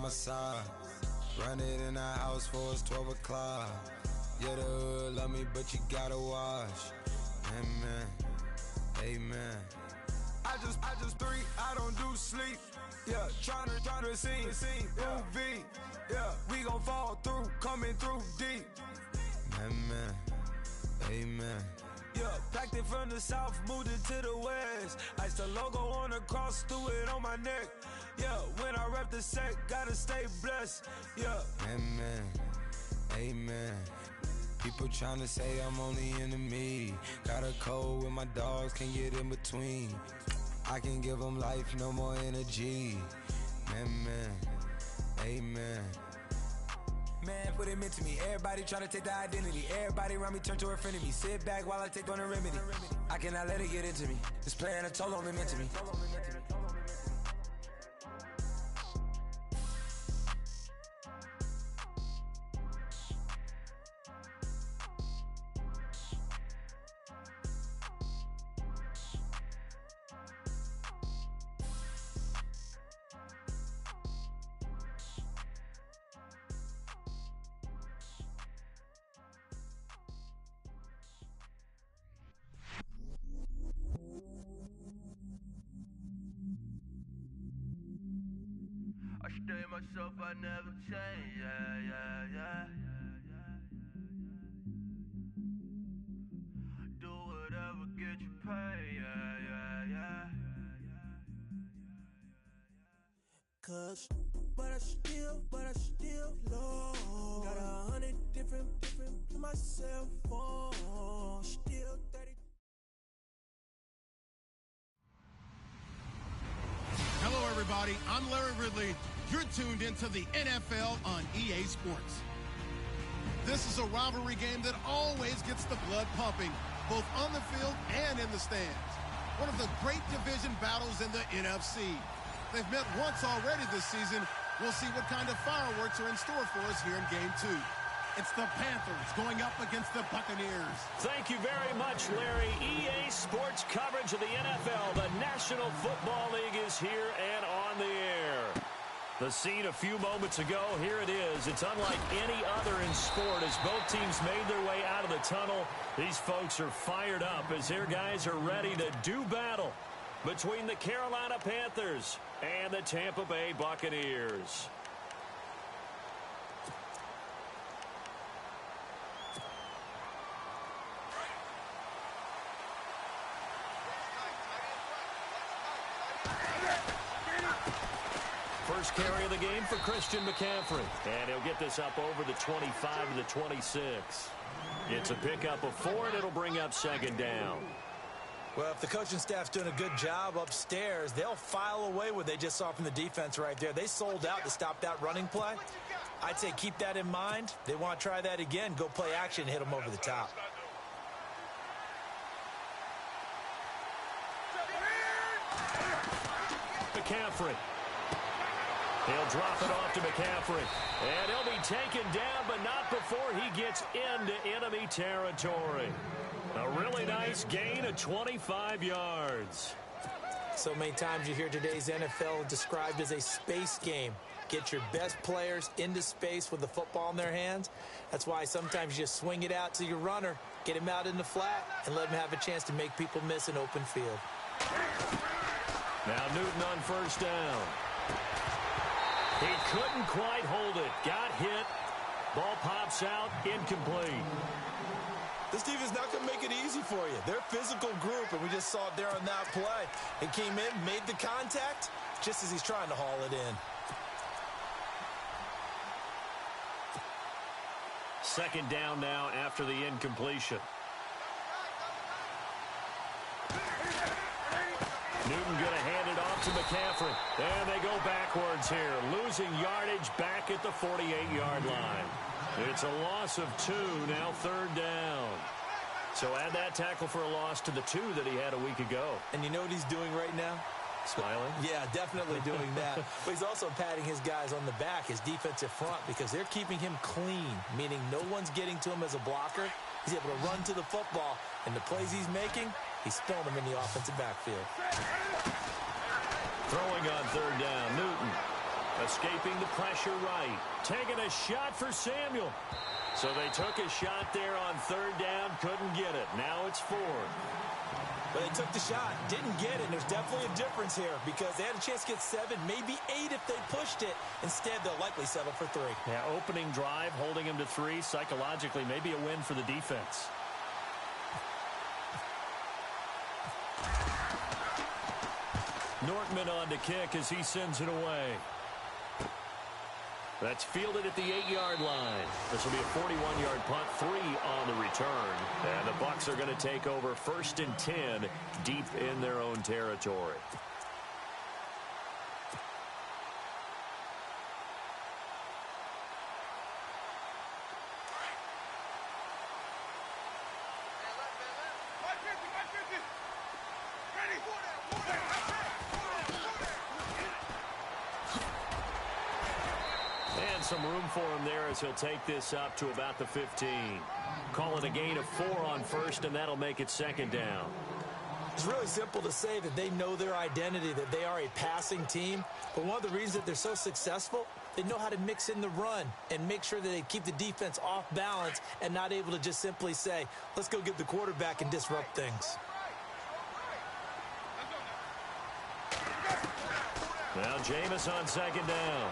my side. Run it in the house for it's 12 o'clock. Yeah, the hood love me, but you gotta watch. Amen, amen. I just three, I don't do sleep. Yeah, tryna see, UV. Yeah, we gon' fall through, coming through deep. Amen, amen. Yeah, packed it from the south, moved it to the west. Iced the logo on the cross, threw it on my neck. Yeah, when I rep the set, gotta stay blessed. Yeah, amen, amen. People tryna say I'm only enemy. Got a code with my dogs, can't get in between. I can give them life, no more energy. Amen, amen. Man, what it meant to me. Everybody tryna take the identity. Everybody around me turn to a friend of me. Sit back while I take on the remedy. I cannot let it get into me. This playing a toll on me mentally. I stay myself, I never change, yeah. Do whatever, get you paid, yeah. Cause, but I still love. Got 100 different to my cell phone. Still 30. Hello, everybody. I'm Larry Ridley. You're tuned into the NFL on EA Sports. This is a rivalry game that always gets the blood pumping, both on the field and in the stands. One of the great division battles in the NFC. They've met once already this season. We'll see what kind of fireworks are in store for us here in Game 2. It's the Panthers going up against the Buccaneers. Thank you very much, Larry. EA Sports coverage of the NFL. The National Football League is here and on the air. The scene a few moments ago, here it is. It's unlike any other in sport as both teams made their way out of the tunnel. These folks are fired up as their guys are ready to do battle between the Carolina Panthers and the Tampa Bay Buccaneers. First carry of the game for Christian McCaffrey. And he'll get this up over the 25 to the 26. It's a pickup of 4, and it'll bring up second down. Well, if the coaching staff's doing a good job upstairs, they'll file away what they just saw from the defense right there. They sold out to stop that running play. I'd say keep that in mind. They want to try that again. Go play action, hit them over the top. McCaffrey. He'll drop it off to McCaffrey. And he'll be taken down, but not before he gets into enemy territory. A really nice gain of 25 yards. So many times you hear today's NFL described as a space game. Get your best players into space with the football in their hands. That's why sometimes you just swing it out to your runner, get him out in the flat, and let him have a chance to make people miss an open field. Now Newton on first down. He couldn't quite hold it. Got hit. Ball pops out. Incomplete. This defense is not going to make it easy for you. They're a physical group, and we just saw it there on that play. He came in, made the contact, just as he's trying to haul it in. Second down now after the incompletion. Newton going to hand it off to McCaffrey. And they go backwards here. Losing yardage back at the 48-yard line. It's a loss of 2, now third down. So add that tackle for a loss to the 2 that he had a week ago. And you know what he's doing right now? Smiling? Yeah, definitely doing that. But he's also patting his guys on the back, his defensive front, because they're keeping him clean, meaning no one's getting to him as a blocker. He's able to run to the football, and the plays he's making, he's throwing them in the offensive backfield. Throwing on third down, Newton. Escaping the pressure right. Taking a shot for Samuel. So they took a shot there on third down. Couldn't get it. Now it's fourth. But they took the shot, didn't get it. There's definitely a difference here because they had a chance to get 7, maybe 8 if they pushed it. Instead, they'll likely settle for 3. Yeah, opening drive, holding them to 3. Psychologically, maybe a win for the defense. Nortman on to kick as he sends it away. That's fielded at the 8-yard line. This will be a 41-yard punt, 3 on the return. And the Bucs are going to take over 1st and 10 deep in their own territory. Some room for him there as he'll take this up to about the 15. Call it a gain of 4 on 1st, and that'll make it 2nd down. It's really simple to say that they know their identity, that they are a passing team. But one of the reasons that they're so successful, they know how to mix in the run and make sure that they keep the defense off balance and not able to just simply say, let's go get the quarterback and disrupt things. Now Jameis on 2nd down.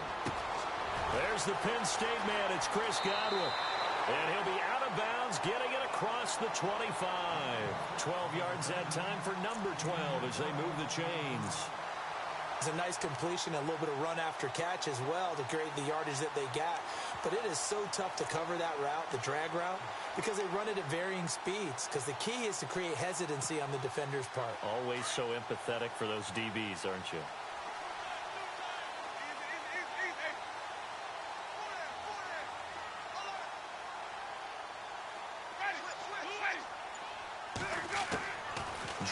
There's the Penn State man. It's Chris Godwin. And he'll be out of bounds, getting it across the 25. 12 yards that time for number 12 as they move the chains. It's a nice completion, a little bit of run after catch as well to create the yardage that they got. But it is so tough to cover that route, the drag route, because they run it at varying speeds. Because the key is to create hesitancy on the defender's part. Always so empathetic for those DBs, aren't you?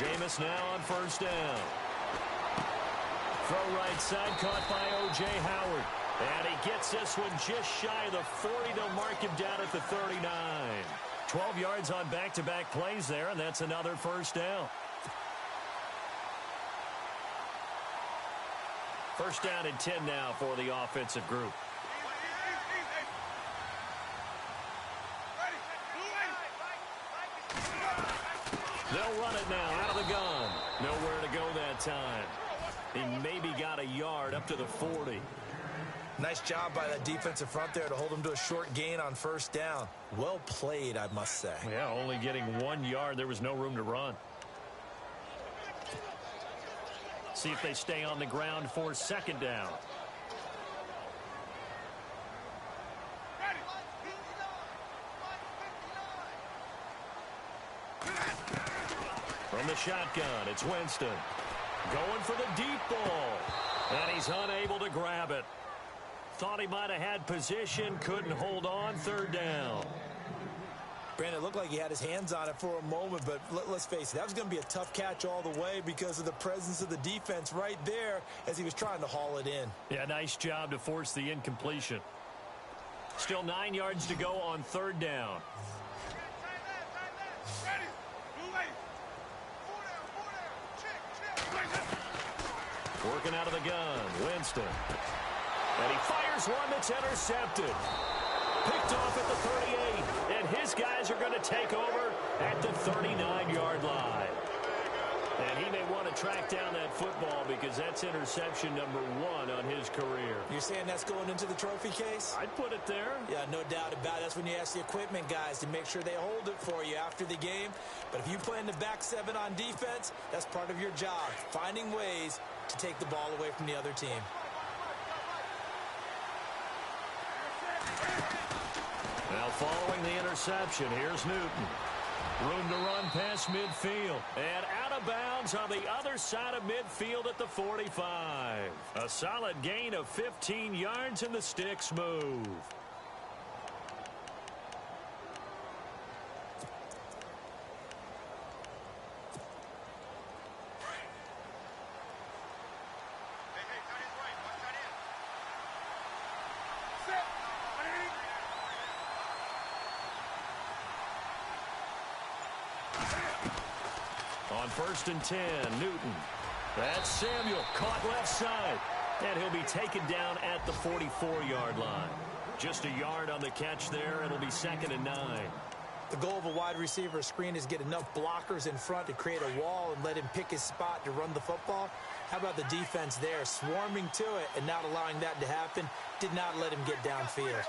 Jameis now on 1st down. Throw right side, caught by O.J. Howard. And he gets this one just shy of the 40. They'll mark him down at the 39. 12 yards on back-to-back plays there, and that's another 1st down. 1st down and 10 now for the offensive group. They'll run it now out of the gun. Nowhere to go that time. He maybe got a yard up to the 40. Nice job by that defensive front there to hold him to a short gain on 1st down. Well played, I must say. Yeah, only getting 1 yard. There was no room to run. See if they stay on the ground for 2nd down. From the shotgun, it's Winston. Going for the deep ball. And he's unable to grab it. Thought he might have had position, couldn't hold on. 3rd down. Brandon, it looked like he had his hands on it for a moment, but let's face it, that was going to be a tough catch all the way because of the presence of the defense right there as he was trying to haul it in. Yeah, nice job to force the incompletion. Still 9 yards to go on 3rd down. Working out of the gun, Winston. And he fires one that's intercepted. Picked off at the 38, and his guys are going to take over at the 39-yard line. And he may want to track down that football because that's interception number 1 on his career. You're saying that's going into the trophy case? I'd put it there. Yeah, no doubt about it. That's when you ask the equipment guys to make sure they hold it for you after the game. But if you play in the back 7 on defense, that's part of your job, finding ways to take the ball away from the other team. Now following the interception, here's Newton. Room to run past midfield. And out of bounds on the other side of midfield at the 45. A solid gain of 15 yards and the sticks move. On 1st and 10, Newton. That's Samuel, caught left side. And he'll be taken down at the 44-yard line. Just a yard on the catch there. It'll be 2nd and 9. The goal of a wide receiver screen is get enough blockers in front to create a wall and let him pick his spot to run the football. How about the defense there, swarming to it and not allowing that to happen? Did not let him get downfield.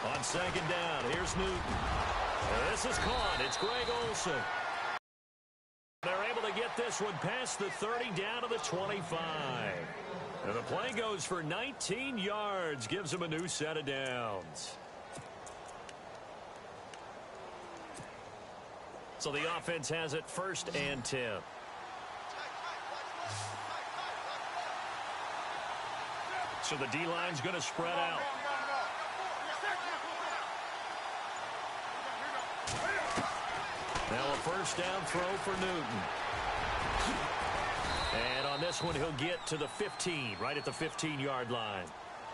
On 2nd down, here's Newton. This is caught. It's Greg Olsen. They're able to get this one past the 30 down to the 25. And the play goes for 19 yards, gives them a new set of downs. So the offense has it 1st and 10. So the D-line's going to spread out. Now a 1st down throw for Newton. And on this one, he'll get to the 15, right at the 15-yard line.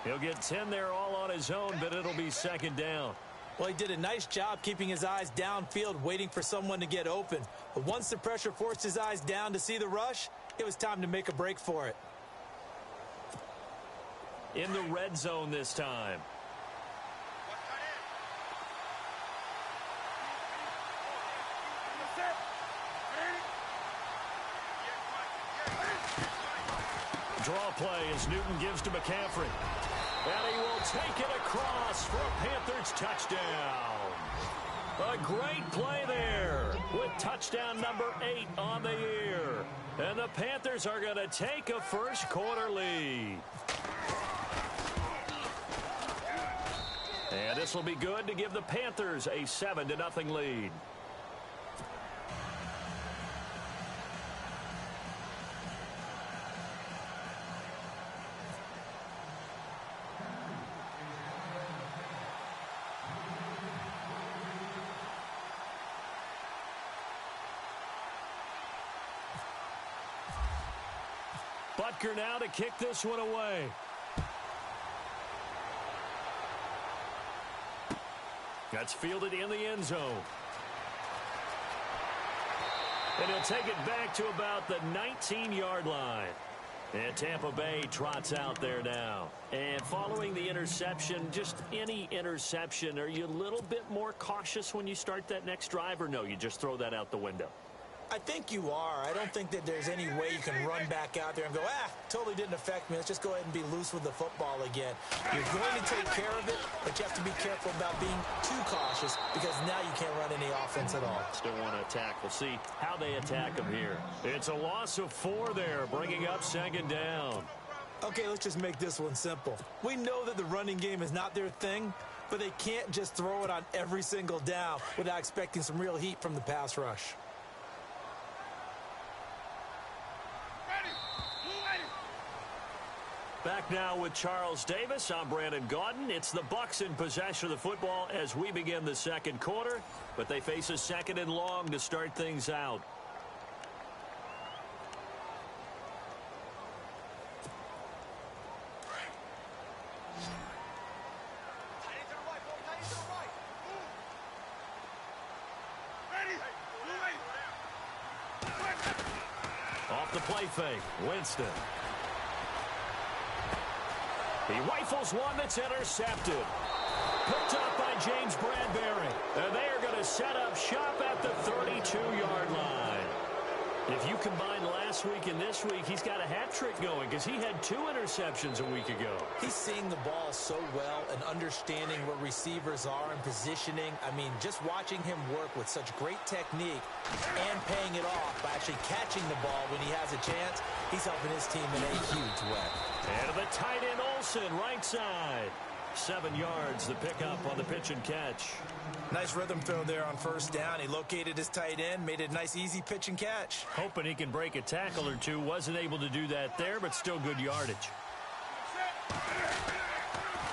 He'll get 10 there all on his own, but it'll be 2nd down. Well, he did a nice job keeping his eyes downfield, waiting for someone to get open. But once the pressure forced his eyes down to see the rush, it was time to make a break for it. In the red zone this time. Draw play as Newton gives to McCaffrey. And he will take it across for a Panthers touchdown. A great play there with touchdown number 8 on the year. And the Panthers are going to take a first-quarter lead. And this will be good to give the Panthers a 7-0 lead. Butker now to kick this one away. That's fielded in the end zone. And he'll take it back to about the 19-yard line. And Tampa Bay trots out there now. And following the interception, just any interception, are you a little bit more cautious when you start that next drive, or no, you just throw that out the window? I think you are. I don't think that there's any way you can run back out there and go, totally didn't affect me. Let's just go ahead and be loose with the football again. You're going to take care of it, but you have to be careful about being too cautious because now you can't run any offense at all. Still want to attack. We'll see how they attack them here. It's a loss of 4 there, bringing up 2nd down. Okay, let's just make this one simple. We know that the running game is not their thing, but they can't just throw it on every single down without expecting some real heat from the pass rush. Back now with Charles Davis. I'm Brandon Gaudin. It's the Bucs in possession of the football as we begin the 2nd quarter, but they face a 2nd and long to start things out. Off the play fake, Winston. He rifles one that's intercepted. Picked up by James Bradbury. And they are going to set up shop at the 32-yard line. If you combine last week and this week, he's got a hat trick going because he had 2 interceptions a week ago. He's seeing the ball so well and understanding where receivers are and positioning. I mean, just watching him work with such great technique and paying it off by actually catching the ball when he has a chance, he's helping his team in a huge way. And the tight end Olsen, right side. 7 yards, the pickup on the pitch and catch. Nice rhythm throw there on 1st down. He located his tight end, made it a nice, easy pitch and catch. Hoping he can break a tackle or two. Wasn't able to do that there, but still good yardage.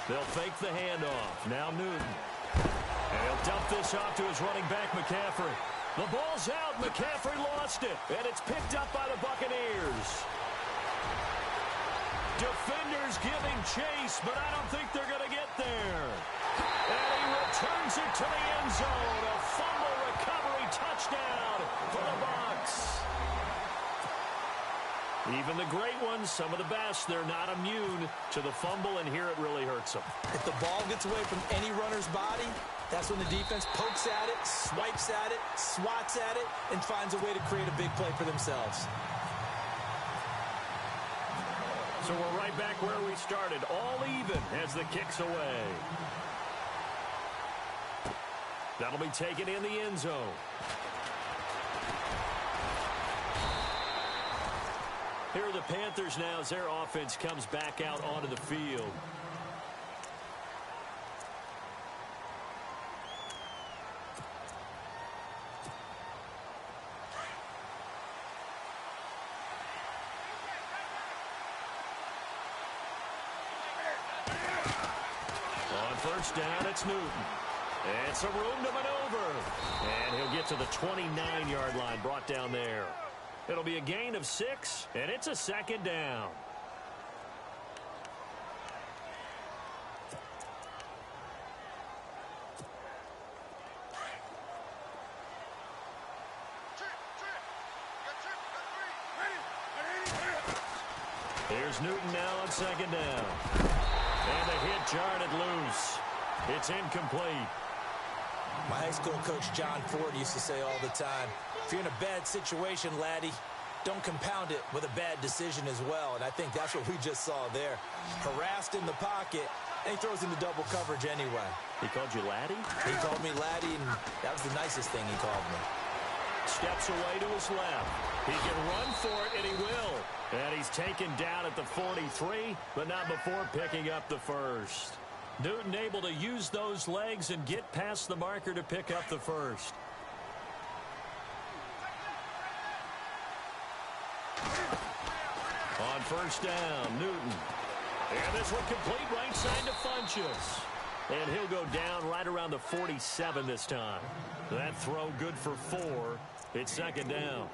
They'll fake the handoff. Now Newton. And he'll dump this off to his running back, McCaffrey. The ball's out. McCaffrey lost it. And it's picked up by the Buccaneers. Defenders giving chase, but I don't think they're going to get there. And he returns it to the end zone. A fumble recovery touchdown for the Bucs. Even the great ones, some of the best, they're not immune to the fumble, and here it really hurts them. If the ball gets away from any runner's body, that's when the defense pokes at it, swipes at it, swats at it, and finds a way to create a big play for themselves. So we're right back where we started, all even as the kick's away. That'll be taken in the end zone. Here are the Panthers now as their offense comes back out onto the field. On first down, it's Newton. And some room to maneuver. And he'll get to the 29-yard line, brought down there. It'll be a gain of 6, and it's a second down. Here's Newton now on second down. And the hit jarred loose. It's incomplete. My high school coach, John Ford, used to say all the time, if you're in a bad situation, laddie, don't compound it with a bad decision as well. And I think that's what we just saw there. Harassed in the pocket, and he throws into double coverage anyway. He called you laddie? He called me laddie, and that was the nicest thing he called me. Steps away to his left. He can run for it, and he will. And he's taken down at the 43, but not before picking up the first. Newton able to use those legs and get past the marker to pick up the first. On first down, Newton. And this one complete right side to Funchess. And he'll go down right around the 47 this time. That throw good for 4. It's second down.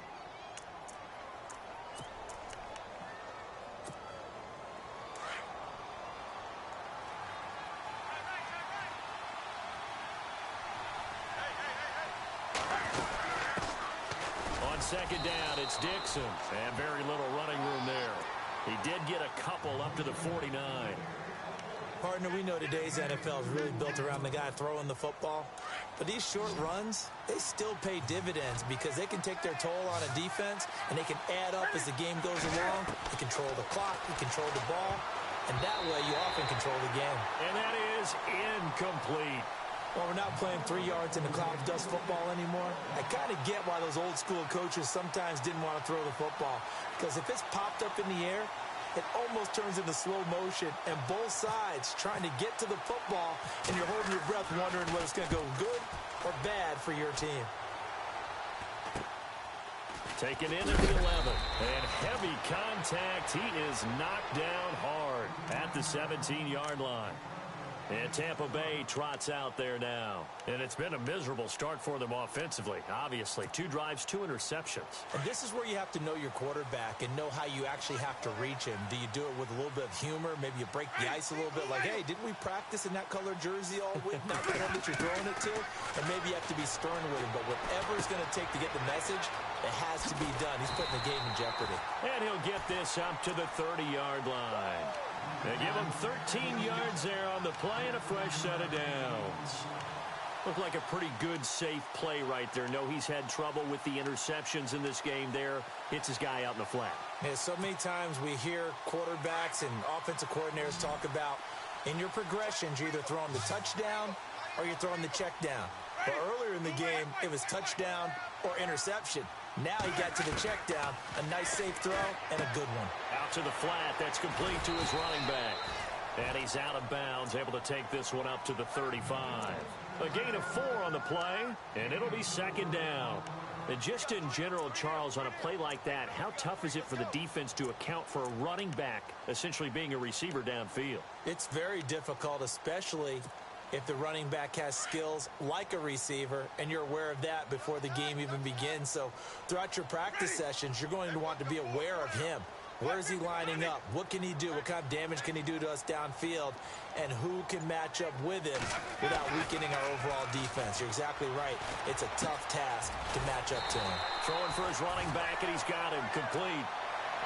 Second down, it's Dixon. And very little running room there. He did get a couple up to the 49. Partner, we know today's NFL is really built around the guy throwing the football. But these short runs, they still pay dividends because they can take their toll on a defense, and they can add up as the game goes along. You control the clock, you control the ball, and that way you often control the game. And that is incomplete. Well, we're not playing 3 yards in the cloud of dust football anymore. I kind of get why those old school coaches sometimes didn't want to throw the football. Because if it's popped up in the air, it almost turns into slow motion. And both sides trying to get to the football, and you're holding your breath wondering whether it's going to go good or bad for your team. Taken in at the 11. And heavy contact. He is knocked down hard at the 17-yard line. And Tampa Bay trots out there now. And it's been a miserable start for them offensively, obviously. 2 drives, 2 interceptions. And this is where you have to know your quarterback and know how you actually have to reach him. Do you do it with a little bit of humor? Maybe you break the ice a little bit like, hey, didn't we practice in that colored jersey all week? Not the one that you're throwing it to? Or maybe you have to be stern with him. But whatever it's going to take to get the message, it has to be done. He's putting the game in jeopardy. And he'll get this up to the 30-yard line. They give him 13 yards there on the play and a fresh set of downs. Looked like a pretty good, safe play right there. No, he's had trouble with the interceptions in this game there. Hits his guy out in the flat. Yeah, so many times we hear quarterbacks and offensive coordinators talk about in your progressions, you're either throwing the touchdown or you're throwing the check down. But earlier in the game, it was touchdown or interception. Now he got to the check down, a nice safe throw, and a good one. Out to the flat, that's complete to his running back. And he's out of bounds, able to take this one up to the 35. A gain of 4 on the play, and it'll be second down. And just in general, Charles, on a play like that, how tough is it for the defense to account for a running back essentially being a receiver downfield? It's very difficult, especially if the running back has skills like a receiver, and you're aware of that before the game even begins. So throughout your practice sessions, you're going to want to be aware of him. Where is he lining up? What can he do? What kind of damage can he do to us downfield? And who can match up with him without weakening our overall defense? You're exactly right. It's a tough task to match up to him. Throwing for his running back, and he's got him complete.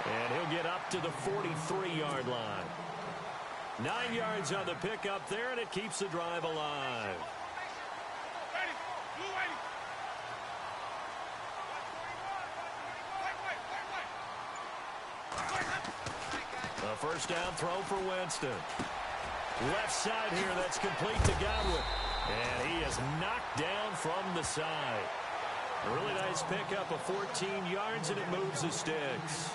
And he'll get up to the 43-yard line. 9 yards on the pickup there, and it keeps the drive alive. A first down throw for Winston. Left side here, that's complete to Godwin. And he is knocked down from the side. A really nice pickup of 14 yards, and it moves the sticks.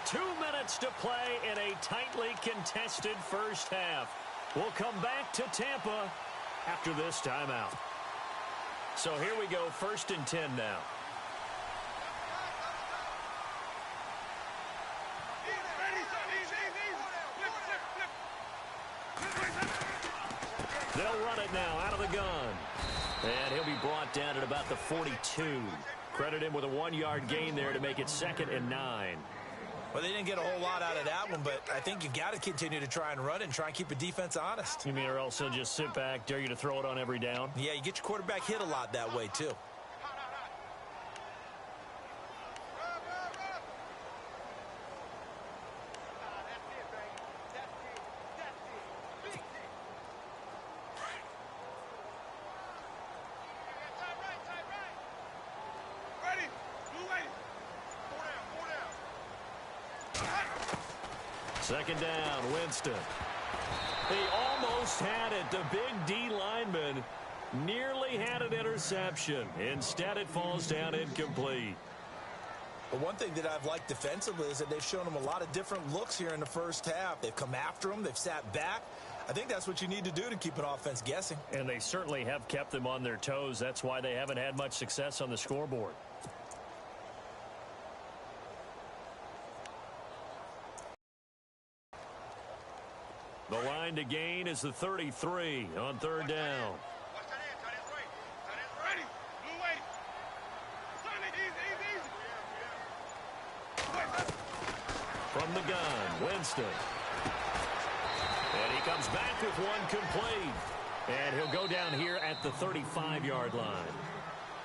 2 minutes to play in a tightly contested first half. We'll come back to Tampa after this timeout. So here we go, 1st and 10 now. They'll run it now out of the gun. And he'll be brought down at about the 42. Credit him with a 1-yard gain there to make it 2nd and 9. Well, they didn't get a whole lot out of that one, but I think you got to continue to try and run and try and keep the defense honest. You mean or else he'll just sit back, dare you to throw it on every down? Yeah, you get your quarterback hit a lot that way, too. Second down, Winston. He almost had it. The big D lineman nearly had an interception. Instead, it falls down incomplete. But one thing that I've liked defensively is that they've shown him a lot of different looks here in the first half. They've come after him. They've sat back. I think that's what you need to do to keep an offense guessing. And they certainly have kept them on their toes. That's why they haven't had much success on the scoreboard. The line to gain is the 33 on 3rd down. From the gun, Winston. And he comes back with one complete. And he'll go down here at the 35-yard line.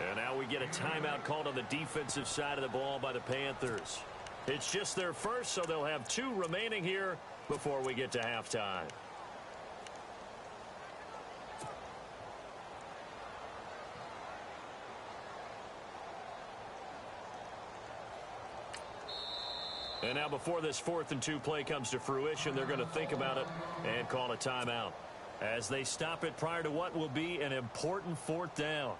And now we get a timeout called on the defensive side of the ball by the Panthers. It's just their first, so they'll have 2 remaining here before we get to halftime. And now before this 4th and 2 play comes to fruition, they're going to think about it and call a timeout as they stop it prior to what will be an important 4th down.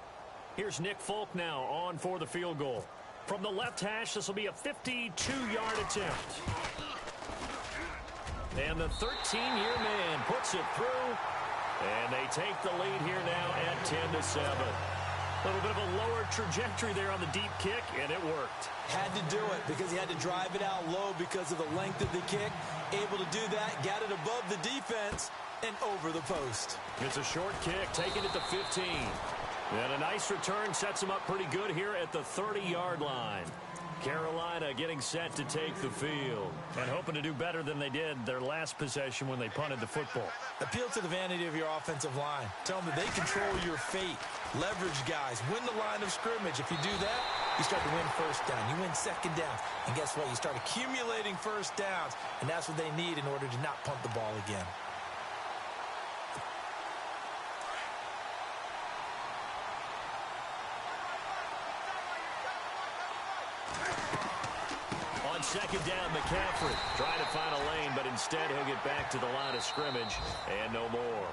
Here's Nick Folk now on for the field goal. From the left hash, this will be a 52-yard attempt. And the 13-year man puts it through. And they take the lead here now at 10-7. A little bit of a lower trajectory there on the deep kick, and it worked. Had to do it because he had to drive it out low because of the length of the kick. Able to do that, got it above the defense, and over the post. It's a short kick, taking it to 15. And a nice return sets him up pretty good here at the 30-yard line. Carolina getting set to take the field and hoping to do better than they did their last possession when they punted the football. Appeal to the vanity of your offensive line. Tell them that they control your fate. Leverage guys. Win the line of scrimmage. If you do that, you start to win first down. You win second down. And guess what? You start accumulating first downs. And that's what they need in order to not punt the ball again. Second down, McCaffrey trying to find a lane, but instead he'll get back to the line of scrimmage and no more.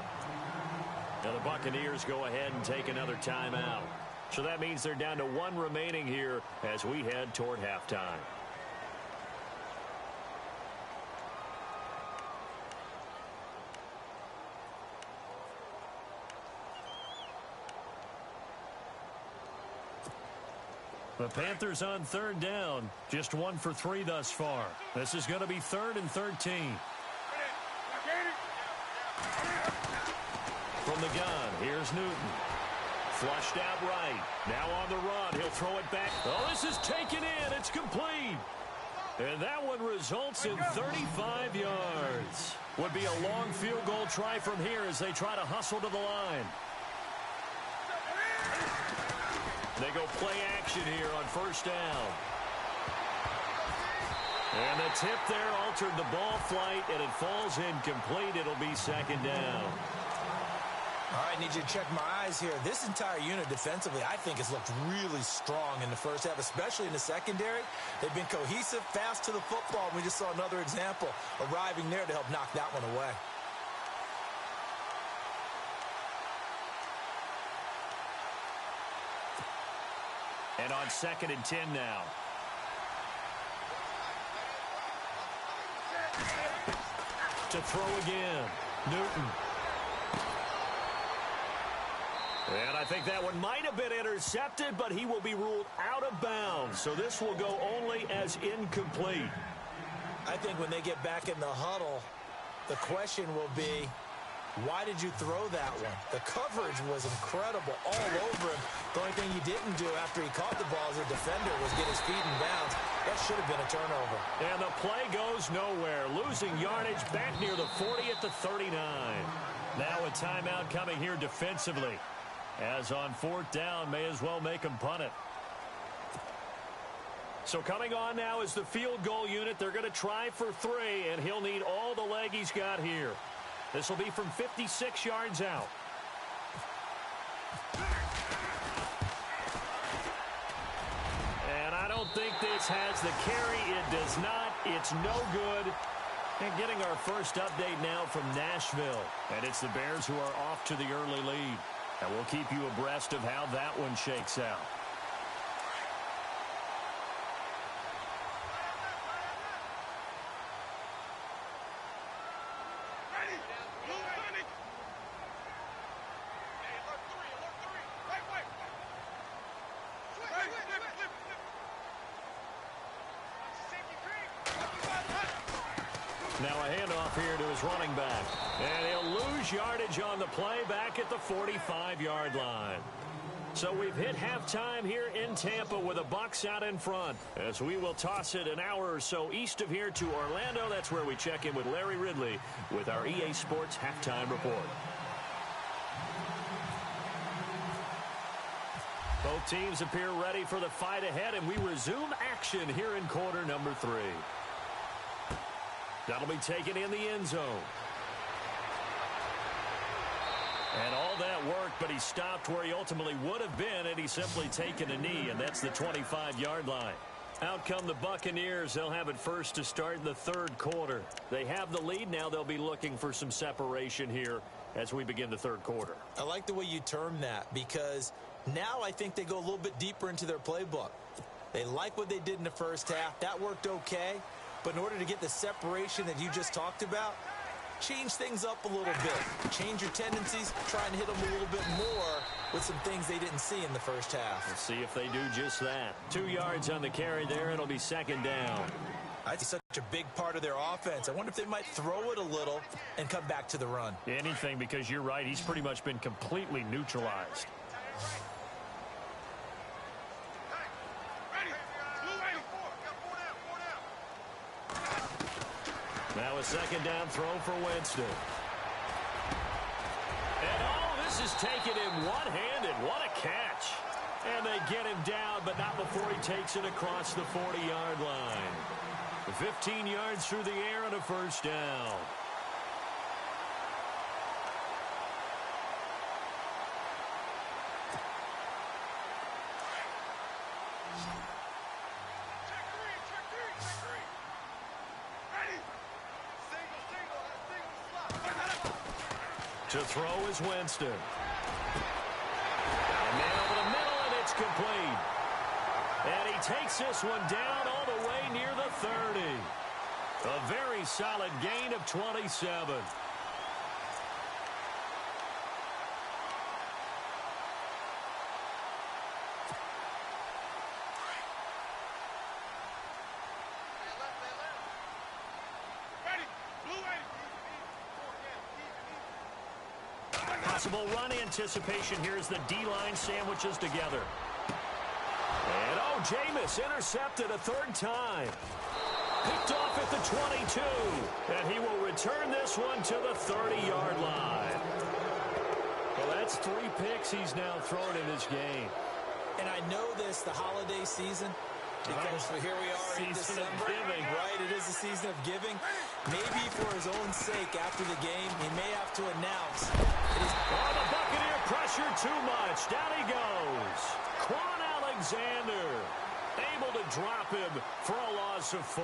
Now the Buccaneers go ahead and take another timeout. So that means they're down to 1 remaining here as we head toward halftime. The Panthers on 3rd down, just 1 for 3 thus far. This is going to be 3rd and 13. From the gun, here's Newton. Flushed out right. Now on the run, he'll throw it back. Oh, this is taken in. It's complete. And that one results in 35 yards. Would be a long field goal try from here as they try to hustle to the line. They go play action here on first down. And the tip there altered the ball flight, and it falls incomplete. It'll be second down. All right, need you to check my eyes here. This entire unit defensively, I think, has looked really strong in the first half, especially in the secondary. They've been cohesive, fast to the football. We just saw another example arriving there to help knock that one away. And on 2nd and 10 now. To throw again, Newton. And I think that one might have been intercepted, but he will be ruled out of bounds. So this will go only as incomplete. I think when they get back in the huddle, the question will be, why did you throw that one? The coverage was incredible all over him. The only thing he didn't do after he caught the ball as a defender was get his feet in bounds. That should have been a turnover. And the play goes nowhere. Losing yardage back near the 40 at the 39. Now a timeout coming here defensively. As on 4th down, may as well make them punt it. So coming on now is the field goal unit. They're going to try for 3, and he'll need all the leg he's got here. This will be from 56 yards out. And I don't think this has the carry. It does not. It's no good. And getting our first update now from Nashville. And it's the Bears who are off to the early lead. And we'll keep you abreast of how that one shakes out. Now a handoff here to his running back. And he'll lose yardage on the play back at the 45-yard line. So we've hit halftime here in Tampa with the Bucs out in front. As we will toss it an hour or so east of here to Orlando. That's where we check in with Larry Ridley with our EA Sports Halftime Report. Both teams appear ready for the fight ahead, and we resume action here in quarter number 3. That'll be taken in the end zone. And all that worked, but he stopped where he ultimately would have been, and he's simply taken a knee, and that's the 25-yard line. Out come the Buccaneers. They'll have it first to start the 3rd quarter. They have the lead. Now they'll be looking for some separation here as we begin the 3rd quarter. I like the way you term that, because now I think they go a little bit deeper into their playbook. They like what they did in the first half. That worked okay. But in order to get the separation that you just talked about, change things up a little bit. Change your tendencies, try and hit them a little bit more with some things they didn't see in the first half. Let's see if they do just that. 2 yards on the carry there. It'll be 2nd down. That's such a big part of their offense. I wonder if they might throw it a little and come back to the run. Anything, because you're right. He's pretty much been completely neutralized. Now a 2nd down throw for Winston. And this is taken in one-handed. What a catch. And they get him down, but not before he takes it across the 40-yard line. 15 yards through the air and a first down. To throw is Winston. And man over the middle, and it's complete. And he takes this one down all the way near the 30. A very solid gain of 27. Possible run anticipation here as the D-line sandwiches together. And Jameis intercepted a 3rd time. Picked off at the 22. And he will return this one to the 30-yard line. Well, that's 3 picks he's now thrown in this game. And I know this, the holiday season, because here we are in December. Right, it is a season of giving. Maybe for his own sake after the game, he may have to announce. Oh, the Buccaneer pressure too much. Down he goes. Quan Alexander able to drop him for a loss of 4.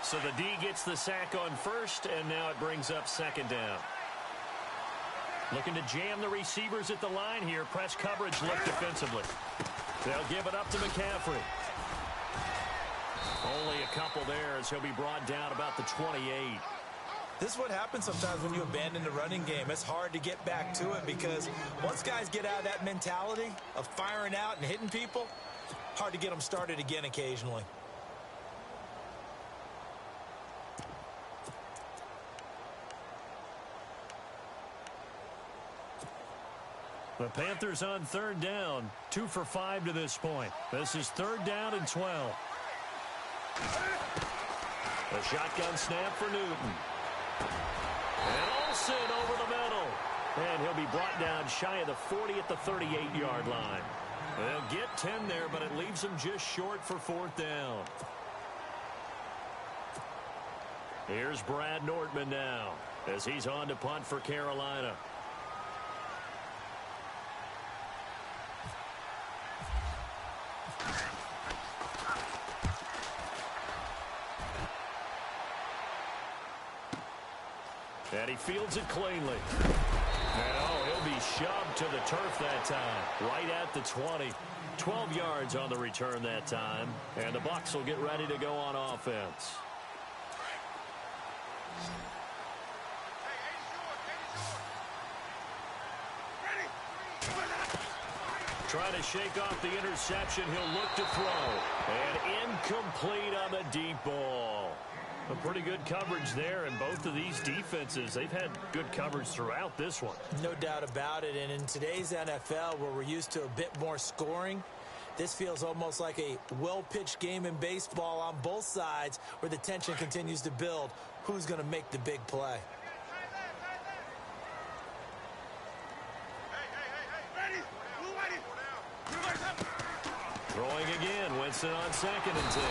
So the D gets the sack on first, and now it brings up second down. Looking to jam the receivers at the line here. Press coverage look defensively. They'll give it up to McCaffrey. Only a couple there as he'll be brought down about the 28. This is what happens sometimes when you abandon the running game. It's hard to get back to it because once guys get out of that mentality of firing out and hitting people, hard to get them started again occasionally. The Panthers on third down, 2 for 5 to this point. This is third down and 12. A shotgun snap for Newton. And Olsen over the middle. And he'll be brought down shy of the 40 at the 38-yard line. They'll get 10 there, but it leaves them just short for fourth down. Here's Brad Nortman now as he's on to punt for Carolina. And he fields it cleanly. And he'll be shoved to the turf that time, right at the 20. 12 yards on the return that time. And the Bucs will get ready to go on offense. Trying to shake off the interception. He'll look to throw. And incomplete on the deep ball. A pretty good coverage there, and both of these defenses, they've had good coverage throughout this one. No doubt about it, and in today's NFL, where we're used to a bit more scoring, this feels almost like a well-pitched game in baseball on both sides where the tension continues to build. Who's going to make the big play? Throwing again, Winston on second and 10.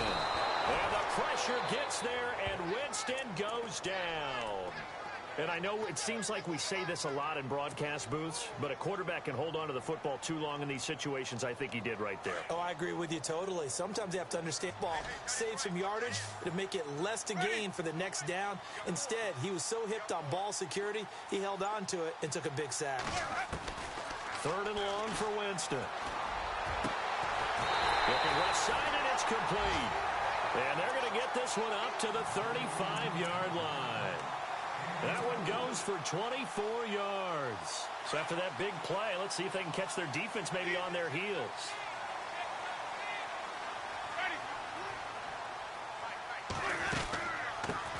And the pressure gets there, and Winston goes down. And I know it seems like we say this a lot in broadcast booths, but a quarterback can hold on to the football too long in these situations. I think he did right there. Oh, I agree with you totally. Sometimes you have to understand ball, save some yardage to make it less to gain for the next down. Instead, he was so hipped on ball security, he held on to it and took a big sack. Third and long for Winston. Looking left side, and it's complete. And they're going to get this one up to the 35-yard line. That one goes for 24 yards. So after that big play, let's see if they can catch their defense maybe on their heels.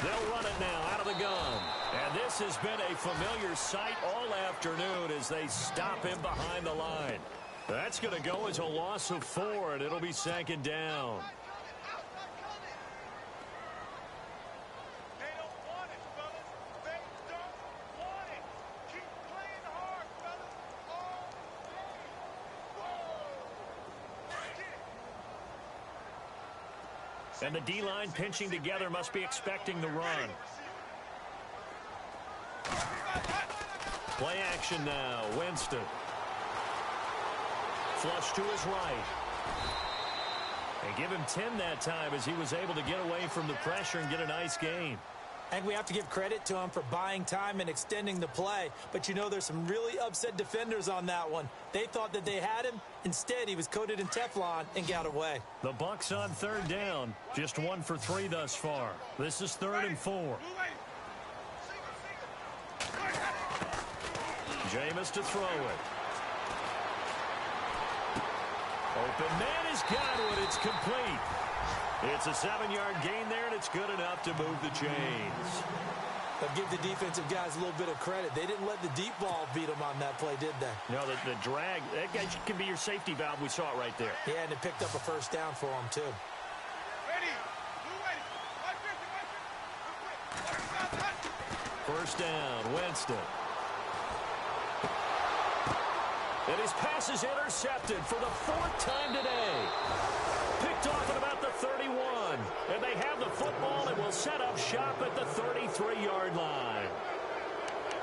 They'll run it now out of the gun. And this has been a familiar sight all afternoon as they stop him behind the line. That's going to go as a loss of 4, and it'll be second down. And the D-line pinching together must be expecting the run. Play action now. Winston. Flush to his right. And give him 10 that time as he was able to get away from the pressure and get a nice gain. And we have to give credit to him for buying time and extending the play. But you know, there's some really upset defenders on that one. They thought that they had him. Instead, he was coated in Teflon and got away. The Bucs on third down. Just 1 for 3 thus far. This is 3rd and 4. Jameis to throw it. Open man has got it. It's complete. It's a 7-yard gain there, and it's good enough to move the chains. But give the defensive guys a little bit of credit. They didn't let the deep ball beat them on that play, did they? No, the drag, that guy can be your safety valve. We saw it right there. Yeah, and it picked up a first down for him, too. First down, Winston. And his pass is intercepted for the 4th time today. Picked off at about the 31. And they have the football and will set up shop at the 33-yard line.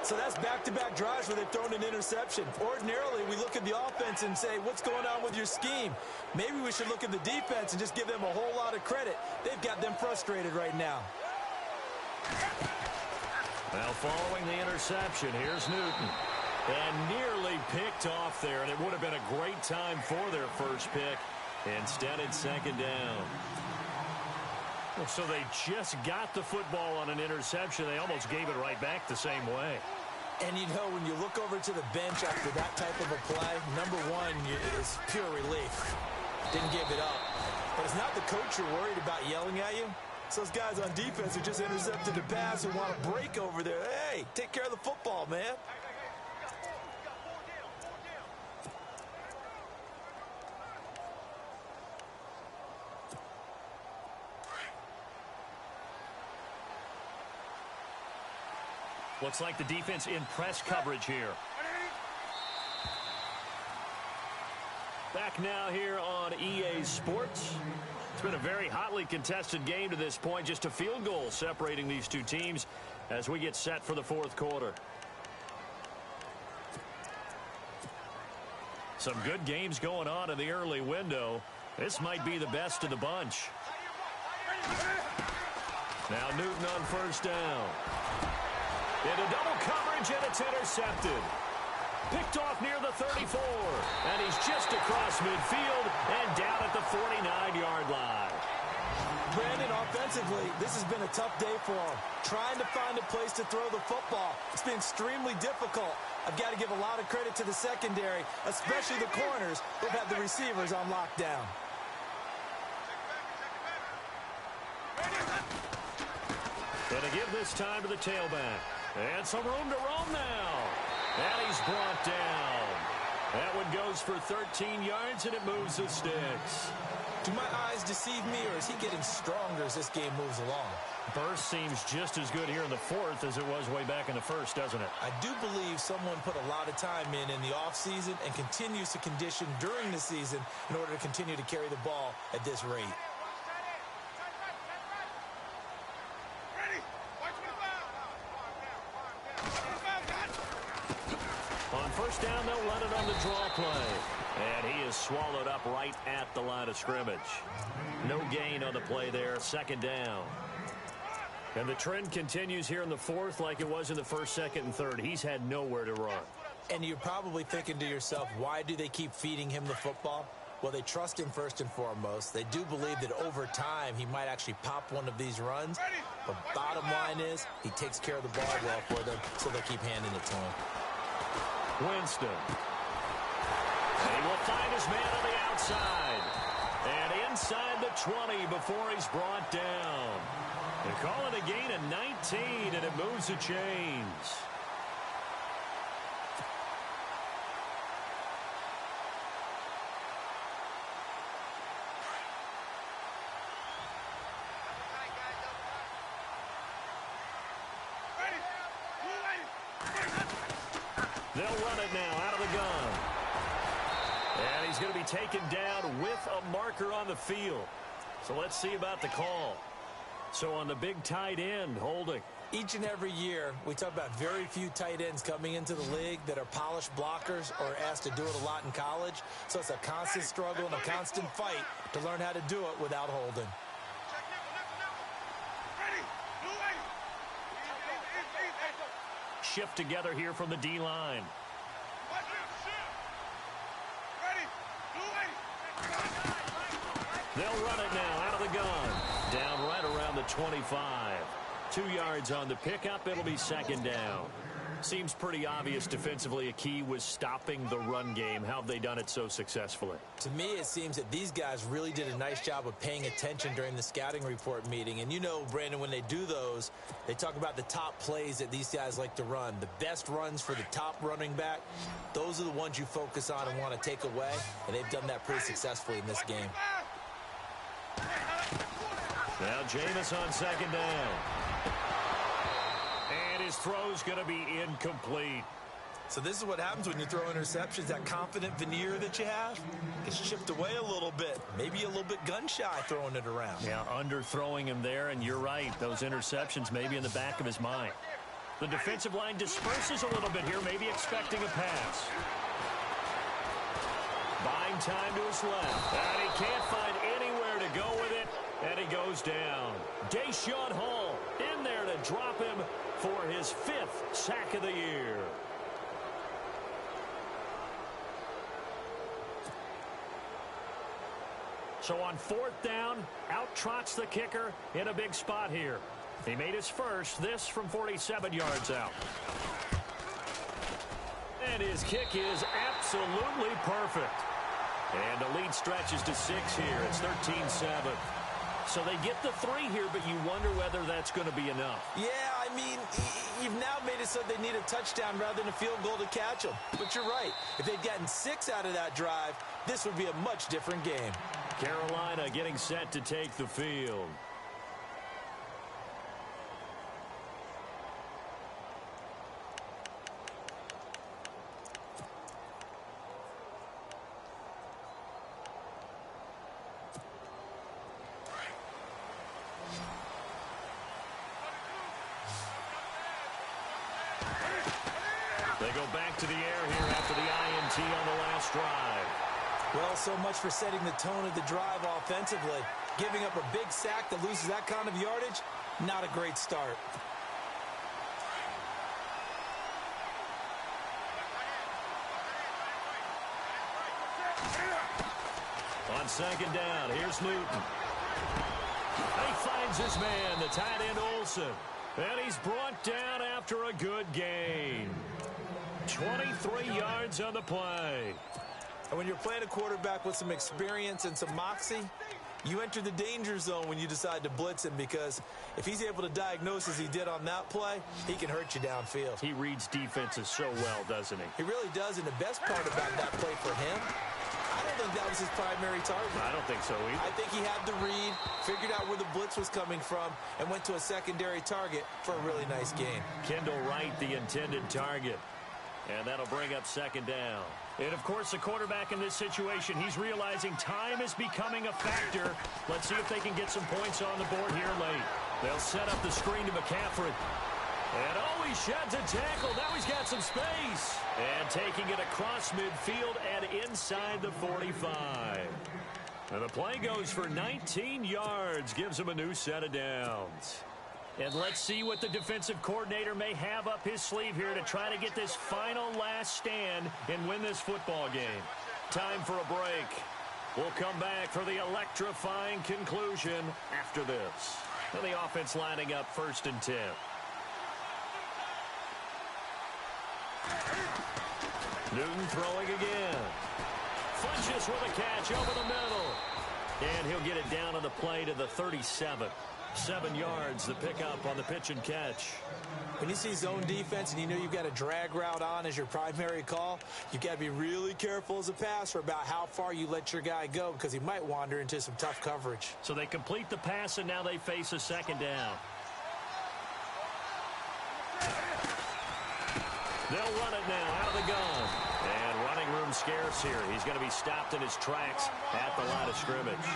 So that's back-to-back drives where they've thrown an interception. Ordinarily, we look at the offense and say, what's going on with your scheme? Maybe we should look at the defense and just give them a whole lot of credit. They've got them frustrated right now. Well, following the interception, here's Newton. And nearly picked off there, and it would have been a great time for their first pick. Instead, it's second down. So they just got the football on an interception. They almost gave it right back the same way. And, you know, when you look over to the bench after that type of a play, number one is pure relief. Didn't give it up. But it's not the coach you're worried about yelling at you. It's those guys on defense who just intercepted the pass and want to break over there. Hey, take care of the football, man. Looks like the defense in press coverage here. Back now here on EA Sports. It's been a very hotly contested game to this point. Just a field goal separating these two teams as we get set for the 4th quarter. Some good games going on in the early window. This might be the best of the bunch. Now Newton on first down. Into double coverage, and it's intercepted. Picked off near the 34. And he's just across midfield and down at the 49-yard line. Brandon, offensively, this has been a tough day for him. Trying to find a place to throw the football. It's been extremely difficult. I've got to give a lot of credit to the secondary, especially the corners who've had the receivers on lockdown. And to give this time to the tailback. And some room to roam now. And he's brought down. That one goes for 13 yards, and it moves the sticks. Do my eyes deceive me, or is he getting stronger as this game moves along? Burst seems just as good here in the 4th as it was way back in the 1st, doesn't it? I do believe someone put a lot of time in the offseason and continues to condition during the season in order to continue to carry the ball at this rate. On first down, they'll run it on the draw play. And he is swallowed up right at the line of scrimmage. No gain on the play there. Second down. And the trend continues here in the 4th like it was in the 1st, 2nd, and 3rd. He's had nowhere to run. And you're probably thinking to yourself, why do they keep feeding him the football? Well, they trust him first and foremost. They do believe that over time he might actually pop one of these runs. But bottom line is he takes care of the ball well for them, so they'll keep handing it to him. Winston. And he will find his man on the outside. And inside the 20 before he's brought down. They call it a gain of 19, and it moves the chains. They'll run it now out of the gun. And he's going to be taken down with a marker on the field. So let's see about the call. So on the big tight end, holding. Each and every year, we talk about very few tight ends coming into the league that are polished blockers or asked to do it a lot in college. So it's a constant struggle and a constant fight to learn how to do it without holding. Shift together here from the D-line. They'll run it now out of the gun. Down right around the 25. 2 yards on the pickup. It'll be second down. Seems pretty obvious defensively a key was stopping the run game. How have they done it so successfully? To me, it seems that these guys really did a nice job of paying attention during the scouting report meeting. And you know, Brandon, when they do those, they talk about the top plays that these guys like to run. The best runs for the top running back, those are the ones you focus on and want to take away. And they've done that pretty successfully in this game. Now Jameis on second down. And his throw's going to be incomplete. So this is what happens when you throw interceptions. That confident veneer that you have gets chipped away a little bit. Maybe a little bit gun-shy throwing it around. Yeah, underthrowing him there, and you're right. Those interceptions may be in the back of his mind. The defensive line disperses a little bit here, maybe expecting a pass. Buying time to his left. And he can't find anywhere to go with it, and he goes down. Deshaun Hall in there to drop him for his 5th sack of the year. So on 4th down, out trots the kicker in a big spot here. He made his first, this from 47 yards out. And his kick is absolutely perfect. And the lead stretches to 6 here. It's 13-7. So they get the 3 here, but you wonder whether that's going to be enough. Yeah, I mean, you've now made it so they need a touchdown rather than a field goal to catch them. But you're right. If they'd gotten 6 out of that drive, this would be a much different game. Carolina getting set to take the field. They go back to the air here after the INT on the last drive. Well, so much for setting the tone of the drive offensively. Giving up a big sack that loses that kind of yardage, not a great start. On second down, here's Newton. He finds his man, the tight end Olsen. And he's brought down after a good gain. 23 yards on the play. And when you're playing a quarterback with some experience and some moxie, you enter the danger zone when you decide to blitz him, because if he's able to diagnose as he did on that play, he can hurt you downfield. He reads defenses so well, doesn't he? He really does, and the best part about that play for him, I don't think that was his primary target. I don't think so either. I think he had the read, figured out where the blitz was coming from, and went to a secondary target for a really nice game. Kendall Wright, the intended target. And that'll bring up second down. And, of course, the quarterback in this situation, he's realizing time is becoming a factor. Let's see if they can get some points on the board here late. They'll set up the screen to McCaffrey. And, oh, he sheds a tackle. Now he's got some space. And taking it across midfield and inside the 45. And the play goes for 19 yards. Gives him a new set of downs. And let's see what the defensive coordinator may have up his sleeve here to try to get this final last stand and win this football game. Time for a break. We'll come back for the electrifying conclusion after this. And the offense lining up 1st and 10. Newton throwing again. Funches with a catch over the middle. And he'll get it down on the play to the 37. 7 yards, the pickup on the pitch and catch. When you see zone defense and you know you've got a drag route on as your primary call, you've got to be really careful as a passer about how far you let your guy go, because he might wander into some tough coverage. So they complete the pass, and now they face a second down. They'll run it now out of the gun. And running room scarce here. He's going to be stopped in his tracks at the line of scrimmage.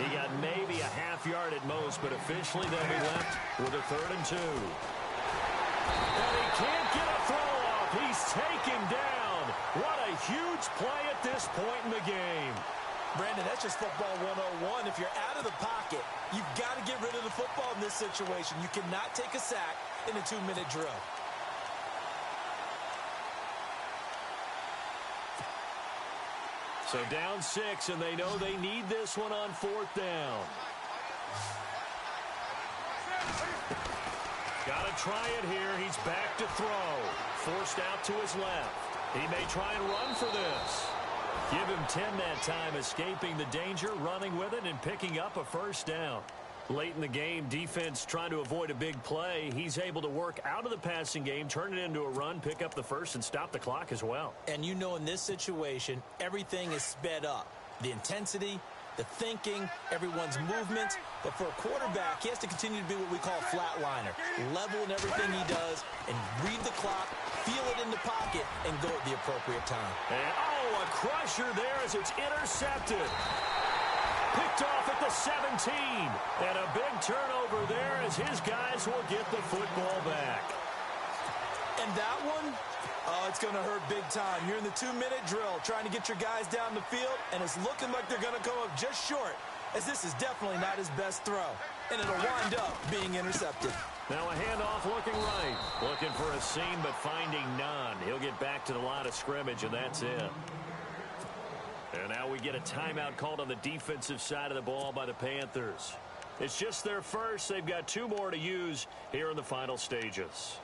He got maybe a half yard at most, but officially they'll be left with a 3rd and 2. And he can't get a throw off. He's taken down. What a huge play at this point in the game. Brandon, that's just football 101. If you're out of the pocket, you've got to get rid of the football in this situation. You cannot take a sack in a 2-minute drill. So down 6, and they know they need this one on 4th down. Got to try it here. He's back to throw. Forced out to his left. He may try and run for this. Give him 10 that time, escaping the danger, running with it, and picking up a first down. Late in the game, defense trying to avoid a big play. He's able to work out of the passing game, turn it into a run, pick up the first, and stop the clock as well. And you know, in this situation, everything is sped up. The intensity, the thinking, everyone's movements. But for a quarterback, he has to continue to be what we call a flatliner. Level in everything he does and read the clock, feel it in the pocket, and go at the appropriate time. And, oh, a crusher there as it's intercepted. Picked off at the 17. And a big turnover there as his guys will get the football back. And that one, oh, it's going to hurt big time. You're in the 2-minute drill trying to get your guys down the field, and it's looking like they're going to come up just short, as this is definitely not his best throw. And it'll wind up being intercepted. Now a handoff looking right. Looking for a seam, but finding none. He'll get back to the line of scrimmage, and that's it. And now we get a timeout called on the defensive side of the ball by the Panthers. It's just their first. They've got 2 more to use here in the final stages.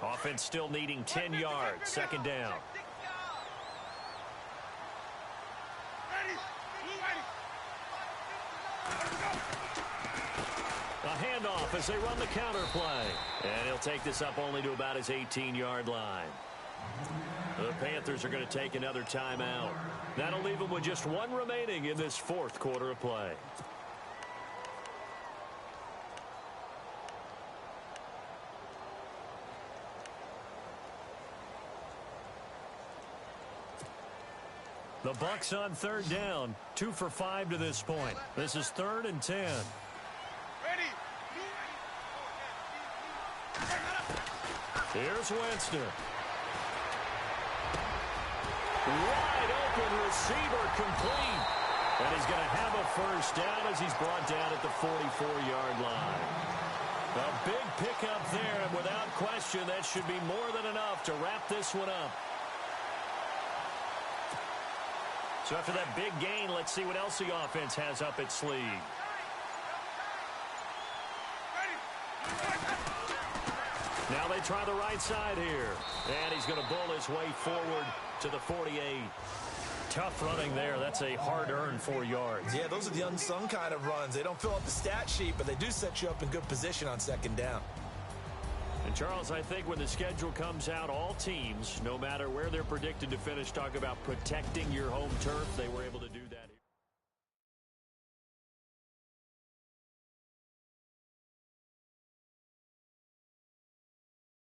Offense still needing 10 yards. Second down. A handoff as they run the counter play. And he'll take this up only to about his 18-yard line. The Panthers are going to take another timeout. That'll leave them with just 1 remaining in this 4th quarter of play. The Bucs on 3rd down. 2 for 5 to this point. This is 3rd and 10. Here's Winston. Wide open receiver complete. And he's going to have a first down as he's brought down at the 44-yard line. A big pickup there, and without question, that should be more than enough to wrap this one up. So after that big gain, let's see what else the offense has up its sleeve. Now they try the right side here. And he's going to bull his way forward to the 48. Tough running there. That's a hard-earned 4 yards. Yeah, those are the unsung kind of runs. They don't fill up the stat sheet, but they do set you up in good position on 2nd down. And, Charles, I think when the schedule comes out, all teams, no matter where they're predicted to finish, talk about protecting your home turf. They were able to do that.